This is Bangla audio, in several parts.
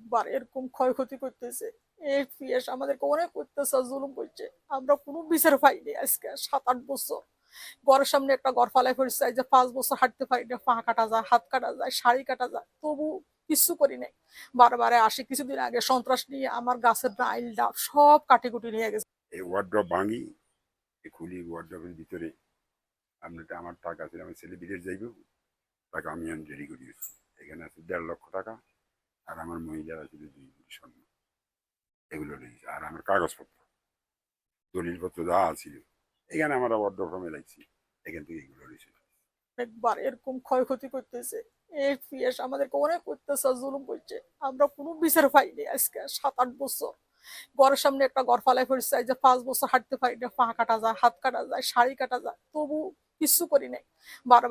একবার এরকম ক্ষয়ক্ষতি করতেছে। এই পিএস আমাদেরকে অনেক অত্যাচার জুলুম করছে। আমরা কোনো বিচার পাইনি আজকে ৭-৮ বছর। ঘরের সামনে একটা ঘর ফালাই ফেলছে, এই যে ৫ বছর হাঁটতে পারি না, পা কাটা যায়, হাত কাটা যায়, শাড়ি কাটা যায়, তবু কিচ্ছু করি নাই। বারে আসি, কিছুদিন আগে সন্ত্রাস নিয়ে আমার গাছের ডাইল ডাব সব কাটি-কুটি নিয়ে গেছে। এই ওয়ার্ড্রপ ভাঙি, খুলি ওয়ার্ড্রপের ভিতরে আপনার আমার টাকা ছিল, আমার ছেলে বিদেশ যাইব, টাকা আমি রেডি করিয়েছি। এখানে আছে ১.৫ লক্ষ টাকা, আর আমার মহিলারা ছিল ২ ভরি স্বর্ণ, এগুলো রয়েছে। আর আমার কাগজপত্র দলিলপত্র যা ছিল এখানে আমরা ওয়ার্ড্রপে মেলাইছি, এখান থেকে এগুলো রয়েছে। একবার এরকম ক্ষয়ক্ষতি করতেছে। এই পিএস আমাদেরকে অনেক অত্যাচার জুলুম করছে। আমরা কোনো বিচার পাইনি আজকে ৭-৮ বছর। ঘরের সামনে একটা ঘর ফালাই ফেলছে, এই যে ৫ বছর হাঁটতে পারি না, পা কাটা যায়, হাত কাটা যায়, শাড়ি কাটা যায়, তবু কিচ্ছু করি নাই।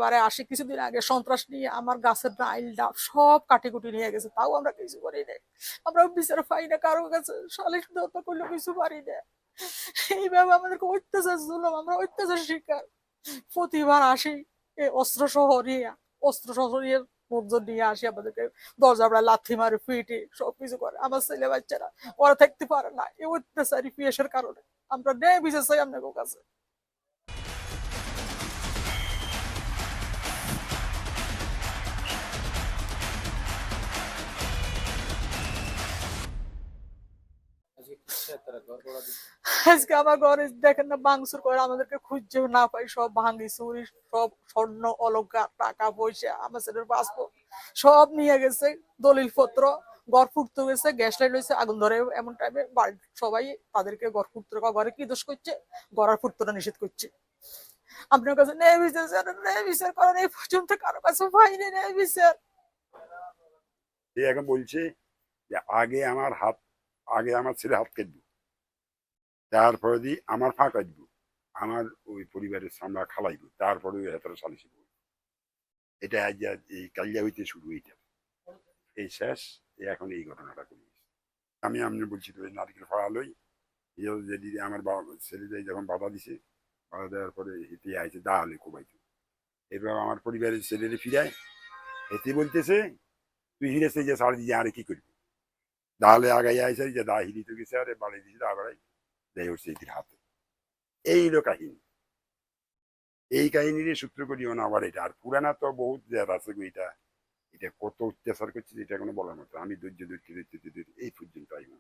বারে আসি, কিছুদিন আগে সন্ত্রাস নিয়ে আমার গাছের ডাইল ডাব সব কাটি-কুটি নিয়ে গেছে। তাও আমরা কিছু করি নাই। আমরা বিচার পাই না কারো কাছে, সালিশ দেওয়া করলেও কিছু পারি না। এইভাবে আমাদেরকে অত্যাচার জুলুম, আমরা অত্যাচার শিকার। প্রতিবার আসি অস্ত্র সহ নিয়ে লোকজন নিয়ে আসি, আমাদেরকে দরজা লাথি মারে, পিটি, সবকিছু করে। আমার ছেলে বাচ্চারা ওরা থাকতে পারে না এই অত্যাচারী পিএসের কারণে। আমরা ন্যায় বিচার চাই আপনাদের কাছে। আজকে আমার ঘরে দেখেন না, ভাঙচুর করে, আমাদেরকে খুঁজেও না পাই, সব ভাঙি চুরি, সব স্বর্ণ অলংকার, টাকা পয়সা, আমার ছেলের পাসপোর্ট সব নিয়ে গেছে, দলিল পত্র। ঘর ফুটতে গেছে, গ্যাস লাইট হয়েছে, আগুন ধরে, এমন টাইমে বাড়ির সবাই তাদেরকে ঘর ফুটতে, ঘরে কি দোষ করছে, ঘর ফুটতে নিষেধ করছে। আপনার কাছে ন্যায় বিচার চান, ন্যায় বিচার করেন, এই পর্যন্ত কারো কাছে পাইনি ন্যায় বিচার। সে এখন বলছে যে আগে আমার ছেলে হাত কাটবো, তারপরে দিয়ে আমার ফা কাটবো, আমার ওই পরিবারের সামলা খালাইবো, তারপরে ওই হাতের সালিশি বলবো। এটা আজ এই কালিয়া হইতে শুরু, এইটা এই শেষ, এখন এই ঘটনাটা করি। আমি বলছি তো নারকেল ফাড়ালই, যদি আমার ছেলেদের যখন বাধা দিছে, বাধা দেওয়ার পরে এতে আইছে দা হলে কোবাইতো। এবার আমার পরিবারের ছেলেরে ফিরায়, এতে বলতেছে তুই হিরেছে যে সার দিয়ে আরে কি করবি, দাহলে আগাই আইসে যে দা হিরি তো গেছে, আরে বাড়ি দিছে দা বাড়াই দেয় হচ্ছে এটির হাতে। এই হলো কাহিনী। এই কাহিনীর সূত্র করিও না আবার এটা। আর পুরানা তো বহুত আছে গো, এটা এটা কত অত্যাচার করছে, এটা কোনো বলার মতো। আমি ধৈর্য ধরতে এই পর্যন্ত আইব।